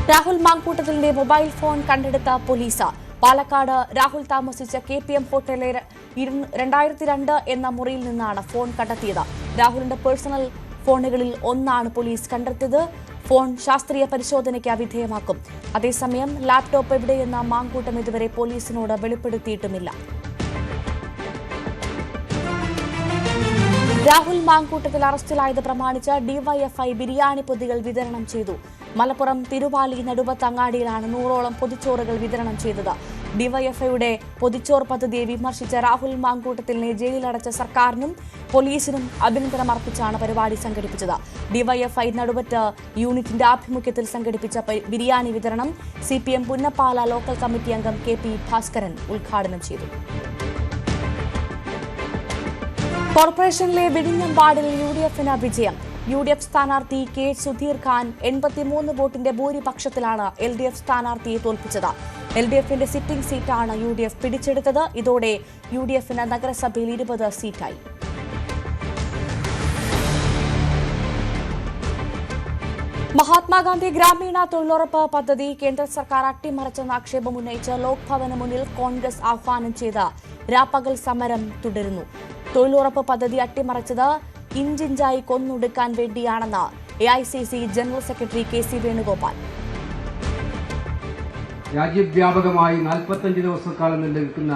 Rahul മാങ്കൂട്ടത്തിലിന്റെ mobile phone കണ്ടെടുത്ത police. Palakkad Rahul താമസിച്ച KPM ഹോട്ടലിലെ 2002 എന്ന മുറിയിൽ നിന്നാണ് ഫോൺ കണ്ടെത്തിയത്. രാഹുലിന്റെ പേഴ്സണൽ ഫോണുകളിൽ ഒന്നാണ് പോലീസ് കണ്ടെത്തിയത്. ഫോൺ ശാസ്ത്രീയ പരിശോധനയ്ക്ക് വിധേയമാക്കും. അതേസമയം ലാപ്ടോപ്പ് എവിടെയെന്ന മാങ്കൂട്ടം ഇതുവരെ പോലീസിനോട് വെളിപ്പെടുത്തിയിട്ടുമില്ല. രാഹുൽ മാങ്കൂട്ടത്തിൽ അറസ്റ്റിലായത് പ്രമാണിച്ച് DYFI ബിരിയാണി പൊതികൾ വിതരണം ചെയ്തു. മലപ്പുറം തിരുവാലി നെടുമ്പത്തങ്ങാടിയിലാണ് 100ഓളം പൊതിച്ചോറുകൾ വിതരണം ചെയ്തത്. DYFIയുടെ പൊതിച്ചോർ പദ്ധതിയെ വിമർശിച്ച രാഹുൽ മാങ്കൂട്ടത്തിലിനെ ജയിലിലടച്ച സർക്കാരിനും പോലീസിനും അഭിനന്ദനം അർപ്പിച്ചാണ് പരിപാടി സംഘടിപ്പിച്ചത്. DYFI നടുവത്ത് യൂണിറ്റിന്റെ ആഭിമുഖ്യത്തിൽ സംഘടിപ്പിച്ച ബിരിയാണി വിതരണം CPM പുന്നപ്പാല ലോക്കൽ കമ്മിറ്റി അംഗം KP ഭാസ്കരൻ ഉദ്ഘാടനം ചെയ്തു. കോർപ്പറേഷനിലെ വിഴിഞ്ഞം വാർഡിൽ UDFന് വിജയം. UDF സ്ഥാനാർത്ഥി K സുധീർ ഖാൻ 83 വോട്ടിന്റെ ഭൂരിപക്ഷത്തിലാണ് LDF സ്ഥാനാർത്ഥിയെ തോൽപ്പിച്ചത്. LDFന്റെ സിറ്റിംഗ് സീറ്റാണ് UDF പിടിച്ചെടുത്തത്. ഇതോടെ UDFന് നഗരസഭയിൽ 20 സീറ്റായി. മഹാത്മാഗാന്ധി ഗ്രാമീണ തൊഴിലുറപ്പ് പദ്ധതി കേന്ദ്ര സർക്കാർ അട്ടിമറിച്ചെന്ന ആക്ഷേപം ഉന്നയിച്ച് ലോക് ഭവന് മുന്നിൽ കോൺഗ്രസ് ആഹ്വാനം ചെയ്ത രാപ്പകൽ സമരം തുടരുന്നു. തൊഴിലുറപ്പ് പദ്ധതി അട്ടിമറിച്ചത് ഇഞ്ചിഞ്ചായി കൊന്നൊടുക്കാൻ വേണ്ടിയാണെന്ന് AICC general secretary KC Venugopal. രാജ്യവ്യാപകമായി 45 ദിവസക്കാലം നിലനിൽക്കുന്ന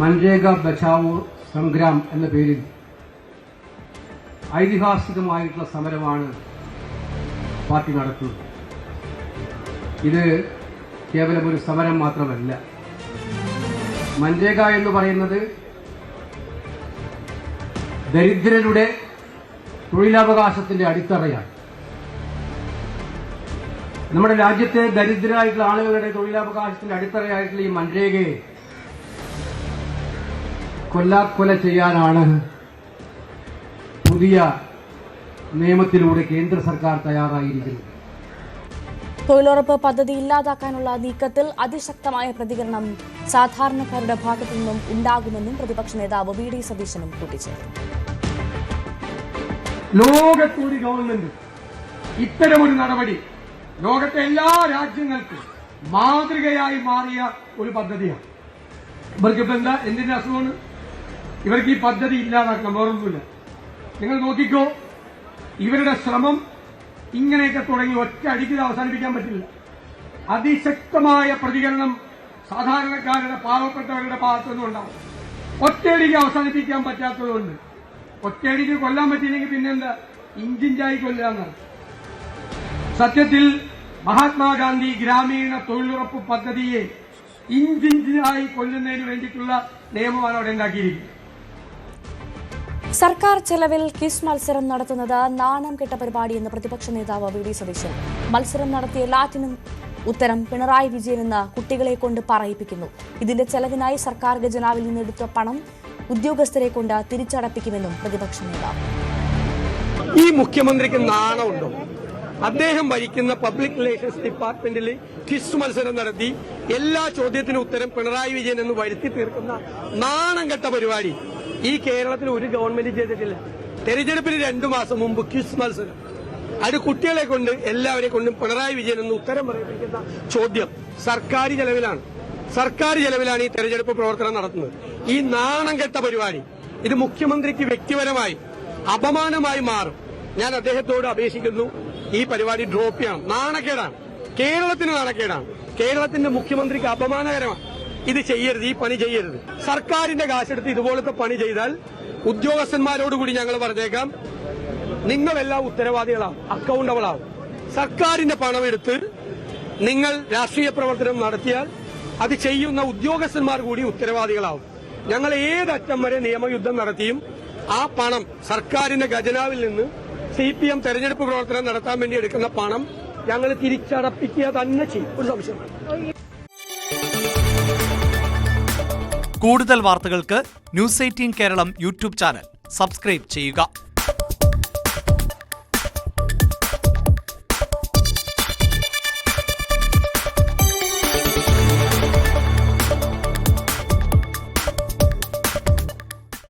മൻരേഗ ബച്ചാവോ സംഗ്രാം എന്ന പേരിൽ ഐതിഹാസികമായിട്ടുള്ള സമരമാണ് പാർട്ടി നടത്തുന്നത്. ഇത് കേവലം ഒരു സമരം മാത്രമല്ല. മൻരേഗ എന്ന് പറയുന്നത് ദരിദ്രരുടെ തൊഴിലവകാശത്തിന്റെ അടിത്തറയാണ്. നമ്മുടെ രാജ്യത്തെ ദരിദ്രരായിട്ടുള്ള ആളുകളുടെ തൊഴിലവകാശത്തിന്റെ അടിത്തറയായിട്ടുള്ള ഈ മൻരേഗയെ കൊല്ലാക്കൊല ചെയ്യാനാണ് പുതിയ നിയമത്തിലൂടെ കേന്ദ്ര സർക്കാർ തയ്യാറായിരിക്കുന്നത്. തൊഴിലുറപ്പ് പദ്ധതി ഇല്ലാതാക്കാനുള്ള നീക്കത്തിൽ അതിശക്തമായ പ്രതികരണം സാധാരണക്കാരുടെ ഭാഗത്തു നിന്നും ഉണ്ടാകുമെന്നും പ്രതിപക്ഷ നേതാവ് VD സതീശനും കൂട്ടിച്ചേർത്തു. ലോകത്തൊരു ഗവൺമെന്റ് ഇത്തരമൊരു നടപടി ലോകത്തെ എല്ലാ രാജ്യങ്ങൾക്കും മാതൃകയായി മാറിയ ഒരു പദ്ധതിയാണ്. ഇവർക്കിപ്പോ എന്താ എന്തിന്റെ അസുഖമാണ്? ഇവർക്ക് ഈ പദ്ധതി ഇല്ലാതാക്കണം, വേറൊന്നുമില്ല. നിങ്ങൾ നോക്കിക്കോ, ഇവരുടെ ശ്രമം ഇങ്ങനെയൊക്കെ തുടങ്ങി ഒറ്റ അടിക്കിൽ അവസാനിപ്പിക്കാൻ പറ്റില്ല. അതിശക്തമായ പ്രതികരണം സാധാരണക്കാരുടെ പാവപ്പെട്ടവരുടെ ഭാഗത്തുനിന്നും ഉണ്ടാവും. ഒറ്റയടിക്ക് അവസാനിപ്പിക്കാൻ പറ്റാത്തതുകൊണ്ട് ഒറ്റയടിക്ക് കൊല്ലാൻ പറ്റിയില്ലെങ്കിൽ പിന്നെന്താ ഇഞ്ചിഞ്ചായി കൊല്ലാന്നാണ്. സത്യത്തിൽ മഹാത്മാഗാന്ധി ഗ്രാമീണ തൊഴിലുറപ്പ് പദ്ധതിയെ ഇഞ്ചിഞ്ചായി കൊല്ലുന്നതിന് വേണ്ടിയിട്ടുള്ള നിയമമാണ് അവിടെ ഉണ്ടാക്കിയിരിക്കുന്നത്. സർക്കാർ ചെലവിൽ ക്വിസ് മത്സരം നടത്തുന്നത് നാണം കെട്ട പരിപാടിയെന്ന് പ്രതിപക്ഷ നേതാവ് VD സതീശൻ. മത്സരം നടത്തിയ എല്ലാറ്റിനും ഉത്തരം പിണറായി വിജയനെന്ന് കുട്ടികളെ കൊണ്ട് പറയിപ്പിക്കുന്നു. ഇതിന്റെ ചെലവിനായി സർക്കാർ ഖജനാവിൽ നിന്നെടുത്ത പണം ഉദ്യോഗസ്ഥരെ കൊണ്ട് തിരിച്ചടപ്പിക്കുമെന്നും പ്രതിപക്ഷ നേതാവ്. ഈ മുഖ്യമന്ത്രിക്ക് നാണമുണ്ടോ? അദ്ദേഹം ഭരിക്കുന്ന പബ്ലിക് റിലേഷൻസ് ഡിപ്പാർട്ട്മെന്റിൽ ക്വിസ് മത്സരം നടത്തി എല്ലാ ചോദ്യത്തിനും ഉത്തരം പിണറായി വിജയൻ എന്ന് വരുത്തി തീർക്കുന്ന നാണം കെട്ട പരിപാടി ഈ കേരളത്തിൽ ഒരു ഗവൺമെന്റ് ചെയ്തിട്ടില്ല. തെരഞ്ഞെടുപ്പിന് 2 മാസം മുമ്പ് ക്വിസ് മത്സരം, അത് കുട്ടികളെ കൊണ്ട് എല്ലാവരെ കൊണ്ടും പിണറായി വിജയൻ എന്ന് ഉത്തരം പറയിപ്പിക്കുന്ന ചോദ്യം സർക്കാർ ചെലവിലാണ് ഈ തെരഞ്ഞെടുപ്പ് പ്രവർത്തനം നടത്തുന്നത്. ഈ നാണം കെട്ട പരിപാടി ഇത് മുഖ്യമന്ത്രിക്ക് വ്യക്തിപരമായി അപമാനമായി മാറും. ഞാൻ അദ്ദേഹത്തോട് അപേക്ഷിക്കുന്നു, ഈ പരിപാടി ഡ്രോപ്പ് ചെയ്യണം. നാണക്കേടാണ്, കേരളത്തിന് നാണക്കേടാണ്, കേരളത്തിന്റെ മുഖ്യമന്ത്രിക്ക് അപമാനകരമാണ്. ഇത് ചെയ്യരുത്, ഈ പണി ചെയ്യരുത്. സർക്കാരിന്റെ കാശെടുത്ത് ഇതുപോലത്തെ പണി ചെയ്താൽ ഉദ്യോഗസ്ഥന്മാരോടുകൂടി ഞങ്ങൾ പറഞ്ഞേക്കാം, നിങ്ങളെല്ലാം ഉത്തരവാദികളാവും, അക്കൗണ്ടബിളാവും. സർക്കാരിന്റെ പണമെടുത്ത് നിങ്ങൾ രാഷ്ട്രീയ പ്രവർത്തനം നടത്തിയാൽ അത് ചെയ്യുന്ന ഉദ്യോഗസ്ഥന്മാർ കൂടി ഉത്തരവാദികളാവും. ഞങ്ങൾ ഏതറ്റം വരെ നിയമയുദ്ധം നടത്തിയും ആ പണം സർക്കാരിന്റെ ഖജനാവിൽ നിന്ന് CPM തെരഞ്ഞെടുപ്പ് പ്രവർത്തനം നടത്താൻ വേണ്ടി എടുക്കുന്ന പണം ഞങ്ങൾ തിരിച്ചടപ്പിക്കുക തന്നെ ചെയ്യും. ഒരു സംശയം. കൂടുതൽ വാർത്തകൾക്ക് News 18 Keralam YouTube channel subscribe ചെയ്യുക.